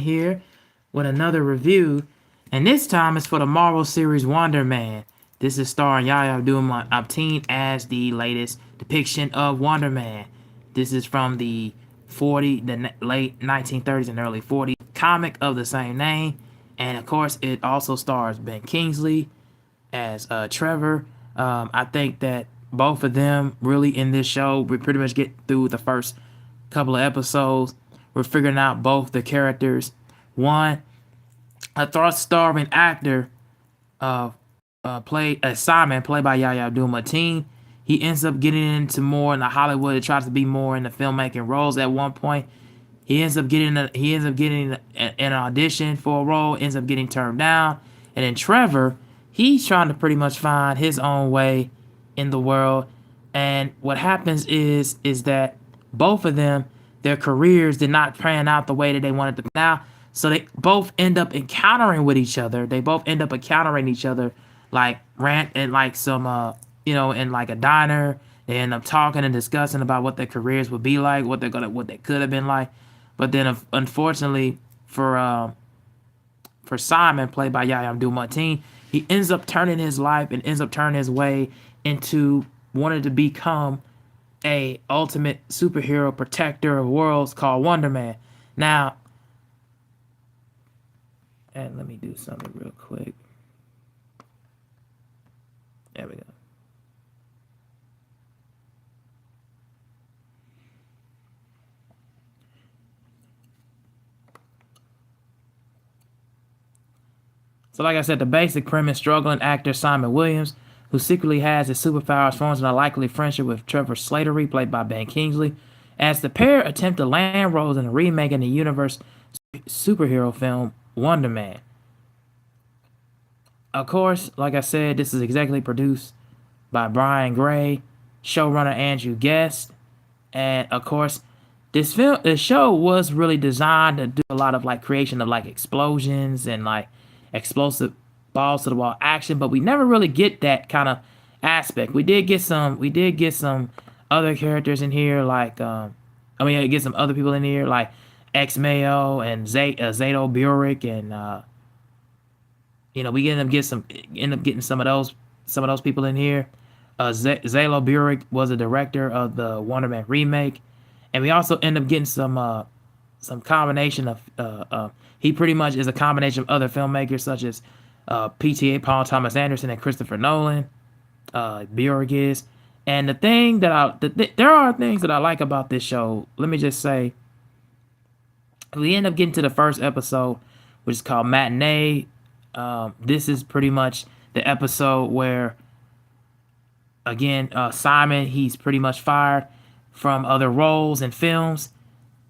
here with another review, and this time it's for the Marvel series Wonder Man. This is starring Yahya Abdul-Mateen as the latest depiction of Wonder Man. This is from the late 1930s and early 40s comic of the same name, and of course it also stars Ben Kingsley as Trevor. I think that both of them really in this show, we pretty much get through the first couple of episodes. We're figuring out both the characters. One, a thought-starving actor, played as Simon, played by Yahya Abdul-Mateen. He ends up getting into more in the Hollywood. He tries to be more in the filmmaking roles at one point. He ends up getting an audition for a role, ends up getting turned down. And then Trevor, he's trying to pretty much find his own way in the world. And what happens is that both of them, their careers did not pan out the way that they wanted to now. So they both end up encountering with each other. They both end up encountering each other like rant and like some in like a diner. They end up talking and discussing about what their careers would be like, what they could have been like. But then unfortunately for Simon, played by Yahya Abdul-Mateen, he ends up turning his life and ends up turning his way into wanting to become a ultimate superhero protector of worlds called Wonder Man. Now, and let me do something real quick. There we go. So like I said, the basic premise: struggling actor Simon Williams, who secretly has his superpowers, forms an unlikely friendship with Trevor Slattery, played by Ben Kingsley, as the pair attempt to land roles in a remake in the universe superhero film Wonder Man. Of course, like I said, this is executively produced by Brian Gray, showrunner Andrew Guest, and of course, this show was really designed to do a lot of like creation of like explosions and like explosive balls to the wall action, but we never really get that kind of aspect. We did get some other characters in here, like get some other people in here like X Mayo and Zato Burek, and we end up getting some of those people in here. Zalo Burek was a director of the Wonder Man remake, and we also end up getting some combination of he pretty much is a combination of other filmmakers such as PTA Paul Thomas Anderson and Christopher Nolan. Burek is, and the thing that there are things that I like about this show. Let me just say, we end up getting to the first episode, which is called Matinee. This is pretty much the episode where, again, Simon, he's pretty much fired from other roles in films,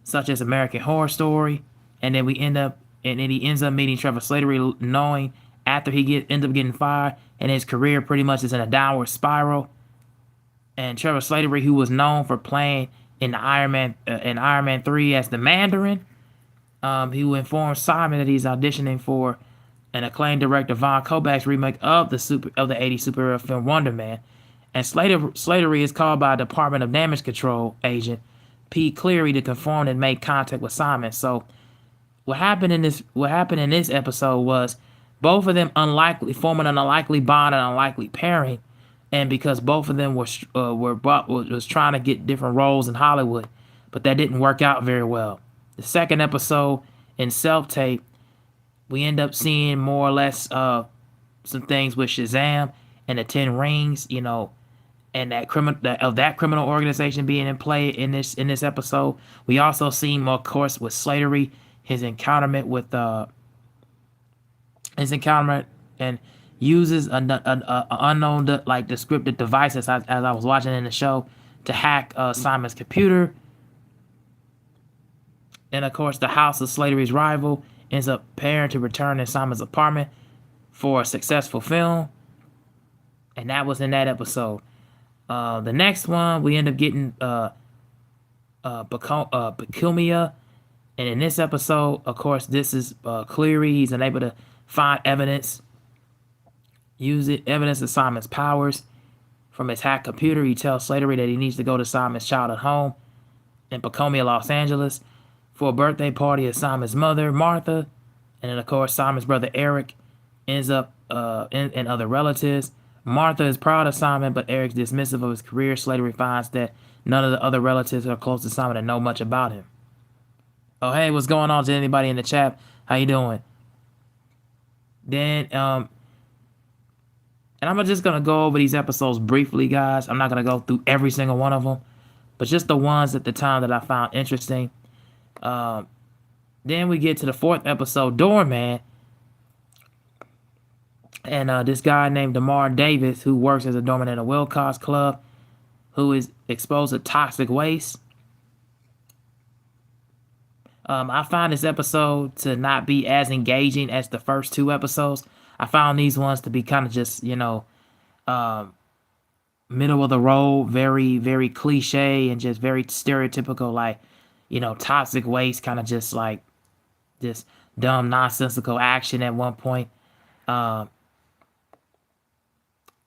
such as American Horror Story, and then he ends up meeting Trevor Slattery, knowing after he ends up getting fired, and his career pretty much is in a downward spiral. And Trevor Slattery, who was known for playing in Iron Man 3 as the Mandarin, he informed Simon that he's auditioning for an acclaimed director Von Kovac's remake of the 80s superhero film Wonder Man. And Slattery is called by a Department of Damage Control agent Pete Cleary to confirm and make contact with Simon. So what happened in this episode was both of them forming an unlikely bond, an unlikely pairing, and because both of them was trying to get different roles in Hollywood, but that didn't work out very well. The second episode in Self Tape, we end up seeing more or less some things with Shazam and the Ten Rings, and that criminal organization being in play in this episode. We also see more, of course, with Slattery, his encounter and uses an unknown descriptive device as I was watching in the show to hack Simon's computer. And of course, the house of Slattery's rival ends up pairing to return in Simon's apartment for a successful film, and that was in that episode. The next one, we end up getting Pacumia, and in this episode, of course, this is Cleary. He's unable to find evidence of Simon's powers from his hacked computer. He tells Slattery that he needs to go to Simon's childhood home in Pacumia, Los Angeles. for a birthday party of Simon's mother, Martha, and then of course Simon's brother Eric ends up and other relatives. Martha is proud of Simon, but Eric's dismissive of his career. Slattery finds that none of the other relatives are close to Simon and know much about him. Oh, hey, what's going on to anybody in the chat? How you doing? Then, and I'm just going to go over these episodes briefly, guys. I'm not going to go through every single one of them, but just the ones at the time that I found interesting. Then we get to the 4th episode, Doorman. And this guy named DeMar Davis, who works as a doorman in a Wilcox Club, who is exposed to toxic waste. I found this episode to not be as engaging as the first 2 episodes. I found these ones to be kind of just, middle of the road, very, very cliche and just very stereotypical, like, toxic waste, kind of just like this dumb, nonsensical action at one point.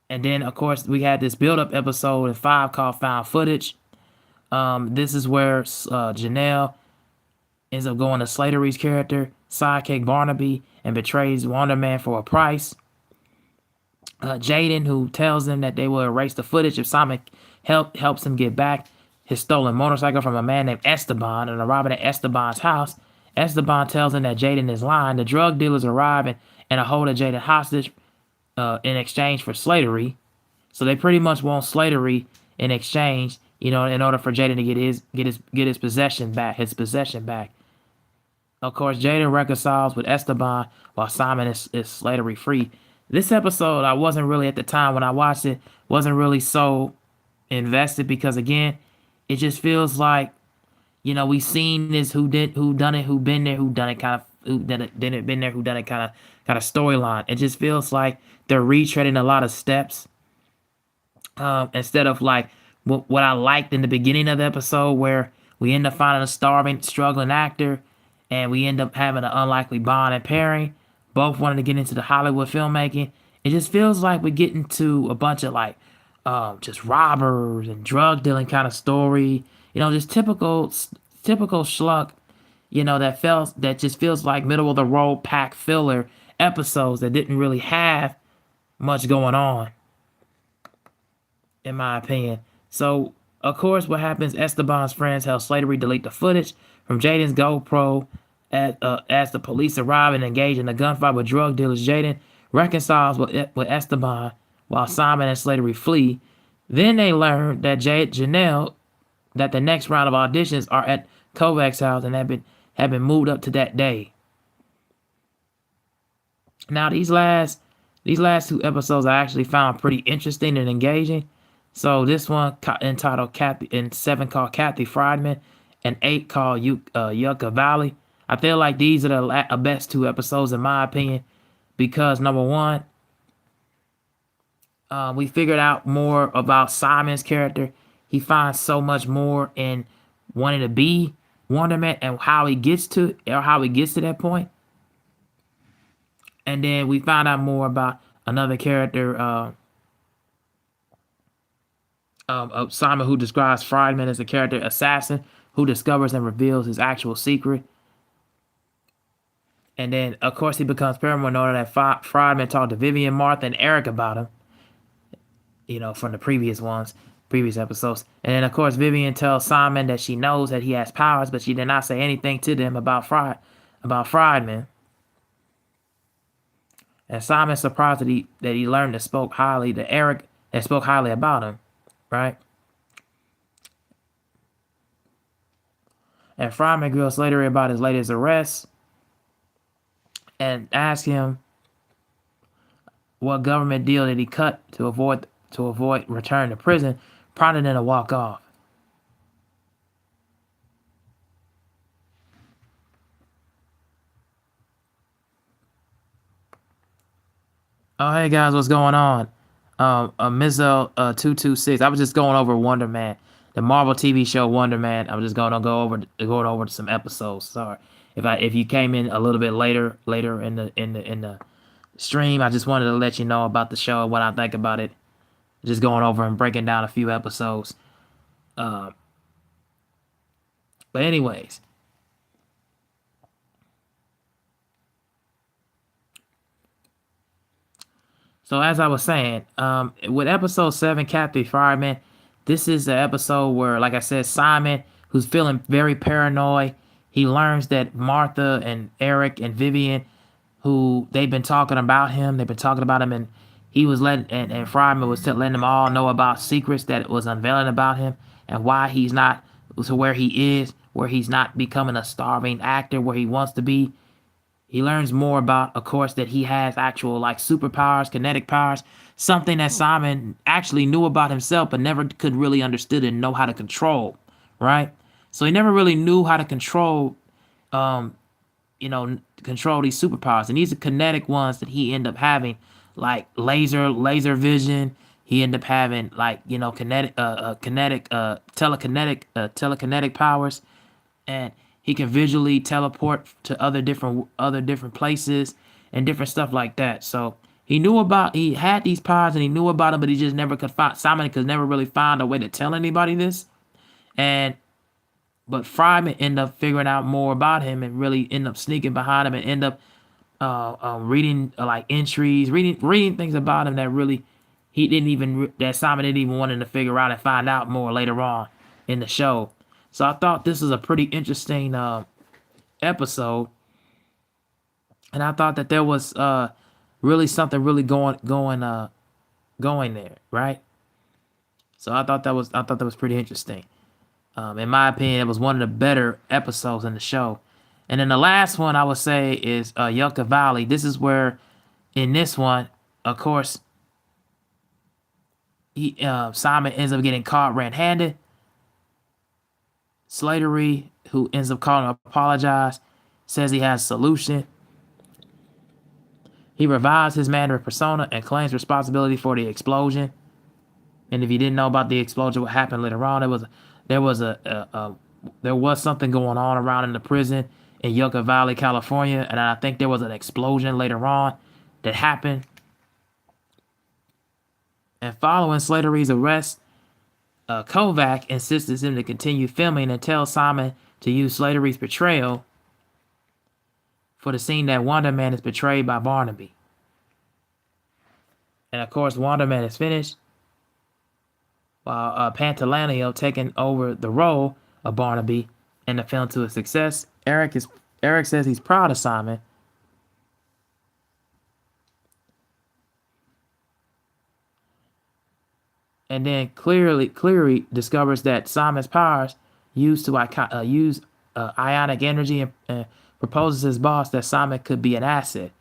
And then, of course, we had this build-up episode in 5 called Found Footage. This is where Janelle ends up going to Slattery's character, sidekick Barnaby, and betrays Wonder Man for a price. Jaden, who tells them that they will erase the footage if Simon helps him get back his stolen motorcycle from a man named Esteban, and arriving at Esteban's house, Esteban tells him that Jaden is lying. The drug dealers arrive and hold Jaden hostage in exchange for Slattery. So they pretty much want Slattery in exchange, in order for Jaden to get his possession back. Of course, Jaden reconciles with Esteban while Simon is Slattery free. This episode, I wasn't really, at the time when I watched it, wasn't really so invested because, again, it just feels like, we've seen this who been there kind of storyline. It just feels like they're retreading a lot of steps instead of like what I liked in the beginning of the episode, where we end up finding a starving, struggling actor, and we end up having an unlikely bond and pairing, both wanting to get into the Hollywood filmmaking. It just feels like we get into a bunch of like just robbers and drug dealing kind of story, just typical schluck, that just feels like middle of the road pack filler episodes that didn't really have much going on, in my opinion. So, of course, what happens, Esteban's friends help Slattery delete the footage from Jaden's GoPro as the police arrive and engage in a gunfight with drug dealers. Jaden reconciles with Esteban while Simon and Slattery flee. Then they learn that Janelle, that the next round of auditions are at Kovac's house and have been moved up to that day. Now, these last 2 episodes I actually found pretty interesting and engaging. So this one entitled Kathy, and 7 called Kathy Friedman, and 8 called Yucca Valley. I feel like these are the best 2 episodes in my opinion, because number one, we figured out more about Simon's character. He finds so much more in wanting to be Wonder Man and how he gets to that point. And then we found out more about another character, of Simon, who describes Friedman as a character assassin who discovers and reveals his actual secret. And then, of course, he becomes paranoid that Friedman talked to Vivian, Martha, and Eric about him, from the previous episodes. And then, of course, Vivian tells Simon that she knows that he has powers, but she did not say anything to them about Friedman. And Simon's surprised that he learned that spoke highly to Eric, and spoke highly about him, right? And Friedman grills Slattery about his latest arrest and asks him what government deal did he cut to avoid return to prison, prompting him to walk off. Oh, hey guys, what's going on? Mizzo 226. I was just going over Wonder Man, the Marvel TV show Wonder Man. I'm just going over some episodes. Sorry if you came in a little bit later in the stream. I just wanted to let you know about the show and what I think about it. Just going over and breaking down a few episodes. But anyways, So as I was saying, with episode 7, Kathy Fireman, this is the episode where, like I said, Simon, who's feeling very paranoid, he learns that Martha and Eric and Vivian, who they've been talking about him, and he was letting and Fryman was letting them all know about secrets that it was unveiling about him and why he's not to where he is, where he's not becoming a starving actor where he wants to be. He learns more about, of course, that he has actual like superpowers, kinetic powers, something that Simon actually knew about himself but never could really understood and know how to control, right? So he never really knew how to control, um, control these superpowers, and these are kinetic ones that he ended up having, like laser vision. He ended up having like telekinetic powers, and he can visually teleport to other different places and different stuff like that. So he had these powers and he knew about them, but he just never could find Simon could never really find a way to tell anybody this. And but Fryman ended up figuring out more about him and really end up sneaking behind him and end up reading like entries, reading things about him that really that Simon didn't even want him to figure out and find out more later on in the show. So I thought this was a pretty interesting episode, and I thought that there was really something really going there, right? So I thought that was pretty interesting. In my opinion, it was one of the better episodes in the show. And then the last one I would say is Yucca Valley. This is where, in this one, of course, Simon ends up getting caught red-handed. Slattery, who ends up calling to apologize, says he has a solution. He revives his Mandarin persona and claims responsibility for the explosion. And if you didn't know about the explosion, what happened later on, there was something going on around in the prison in Yucca Valley, California, and I think there was an explosion later on that happened. And following Slattery's arrest, Kovac insists him to continue filming and tells Simon to use Slattery's portrayal for the scene that Wonder Man is betrayed by Barnaby. And of course, Wonder Man is finished, while Pantalanio taking over the role of Barnaby and the film to a success. Eric says he's proud of Simon. And then Cleary discovers that Simon's powers use ionic energy and proposes his boss that Simon could be an asset.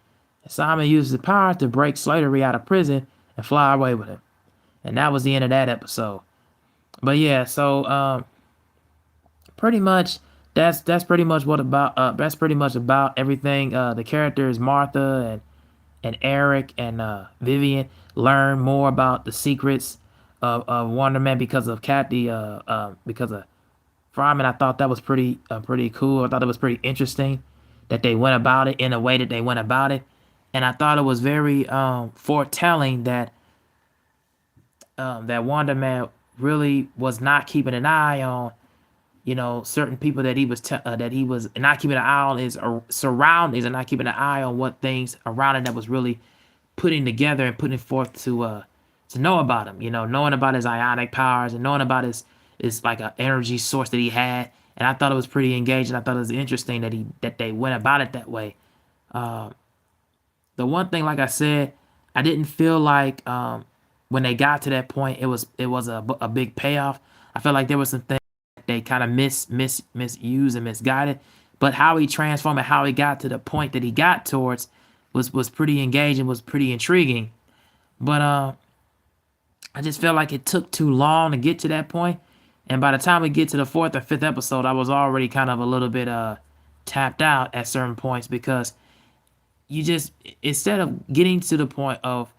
And Simon uses the power to break Slattery out of prison and fly away with him. And that was the end of that episode. But yeah, so pretty much that's pretty much about everything. The characters Martha and Eric and Vivian learn more about the secrets of Wonder Man because of Kathy, because of Fryman. I thought that was pretty cool. I thought it was pretty interesting that they went about it in a way that they went about it, and I thought it was very foretelling that that Wonder Man really was not keeping an eye on, certain people that he was not keeping an eye on his surroundings and not keeping an eye on what things around him that was really putting together and putting forth to know about him, knowing about his ionic powers and knowing about his like an energy source that he had. And I thought it was pretty engaging. I thought it was interesting that they went about it that way. The one thing, like I said, I didn't feel like when they got to that point, it was a big payoff. I felt like there was some things they kind of misused and misguided. But how he transformed and how he got to the point that he got towards was pretty engaging, was pretty intriguing. But I just felt like it took too long to get to that point. And by the time we get to the 4th or 5th episode, I was already kind of a little bit tapped out at certain points, because you just, instead of getting to the point of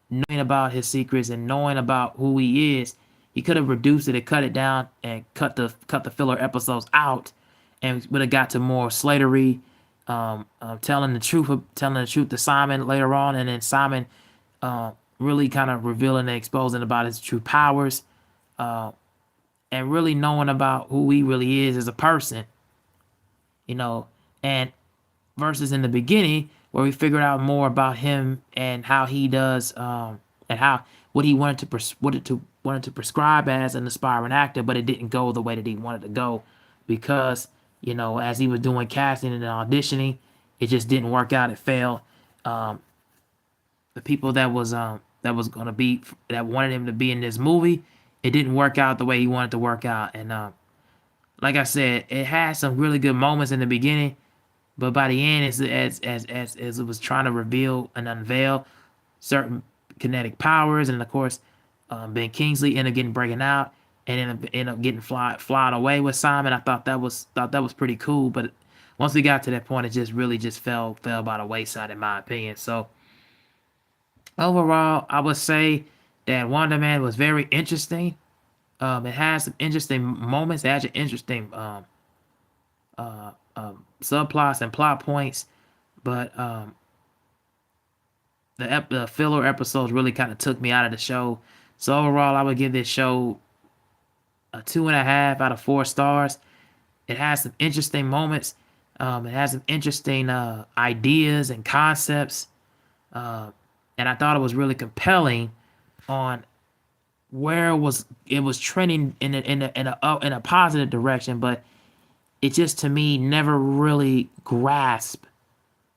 knowing about his secrets and knowing about who he is, he could have reduced it and cut it down and cut the filler episodes out, and would have got to more Slattery telling the truth to Simon later on, and then Simon really kind of revealing and exposing about his true powers, and really knowing about who he really is as a person, and versus in the beginning where we figured out more about him and how he does, and how what he wanted to prescribe as an aspiring actor, but it didn't go the way that he wanted to go because as he was doing casting and auditioning, it just didn't work out. It failed. The people that was gonna be that wanted him to be in this movie, it didn't work out the way he wanted to work out. And like I said, it had some really good moments in the beginning, but by the end, as it was trying to reveal and unveil certain kinetic powers, and of course, Ben Kingsley ended up getting breaking out and ended up getting flying away with Simon. I thought that was pretty cool, but once we got to that point, it just really just fell by the wayside in my opinion. So overall, I would say that WandaMan was very interesting. It has some interesting moments. It has some interesting subplots and plot points, but the filler episodes really kind of took me out of the show. So overall, I would give this show a 2.5 out of 4 stars. It has some interesting moments. It has some interesting ideas and concepts, and I thought it was really compelling on where it was trending in a positive direction, but it just to me never really grasped.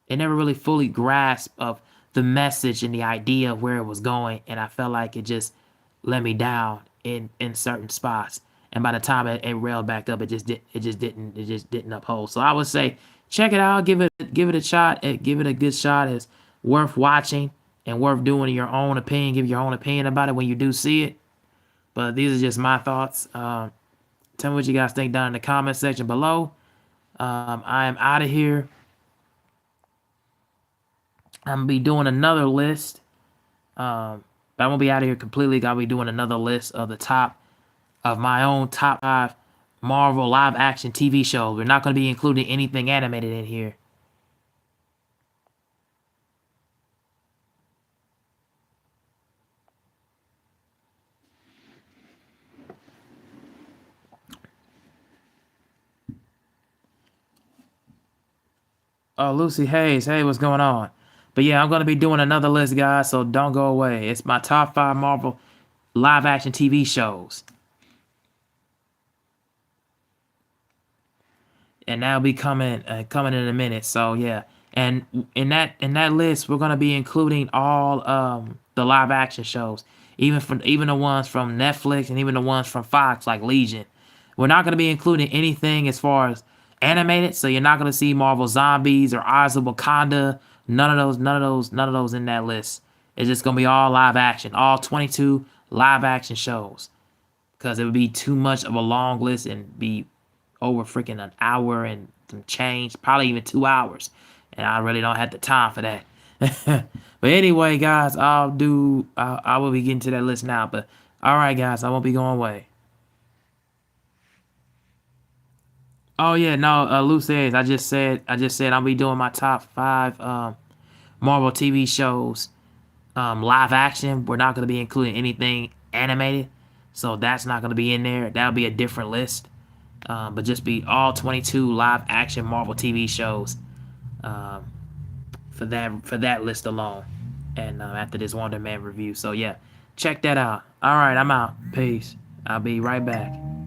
It never really fully grasped of the message and the idea of where it was going, and I felt like it just let me down in certain spots. And by the time it railed back up, it just didn't uphold. So I would say check it out, give it a shot, give it a good shot. It's worth watching and worth doing your own opinion. Give your own opinion about it when you do see it. But these are just my thoughts. Tell me what you guys think down in the comment section below. I am out of here. I'm gonna be doing another list. But I won't be out of here completely. I'll be doing another list of my own top 5 Marvel live action TV shows. We're not gonna be including anything animated in here. Oh, Lucy Hayes. Hey, what's going on? But yeah, I'm going to be doing another list, guys, so don't go away. It's my top 5 Marvel live-action TV shows. And that'll be coming in a minute. So yeah, and in that list, we're going to be including all the live-action shows, even the ones from Netflix and even the ones from Fox, like Legion. We're not going to be including anything as far as animated, so you're not going to see Marvel Zombies or Eyes of Wakanda. None of those in that list. It's just going to be all live action, all 22 live action shows, because it would be too much of a long list and be over freaking an hour and some change, probably even 2 hours, and I really don't have the time for that. But anyway, guys, I will be getting to that list now. But all right, guys, I won't be going away. Oh yeah, no, Lou says I just said I'll be doing my top 5 Marvel TV shows, live action. We're not gonna be including anything animated, so that's not gonna be in there. That'll be a different list, but just be all 22 live action Marvel TV shows, for that list alone. And after this WandaMan review, so yeah, check that out. All right, I'm out. Peace. I'll be right back.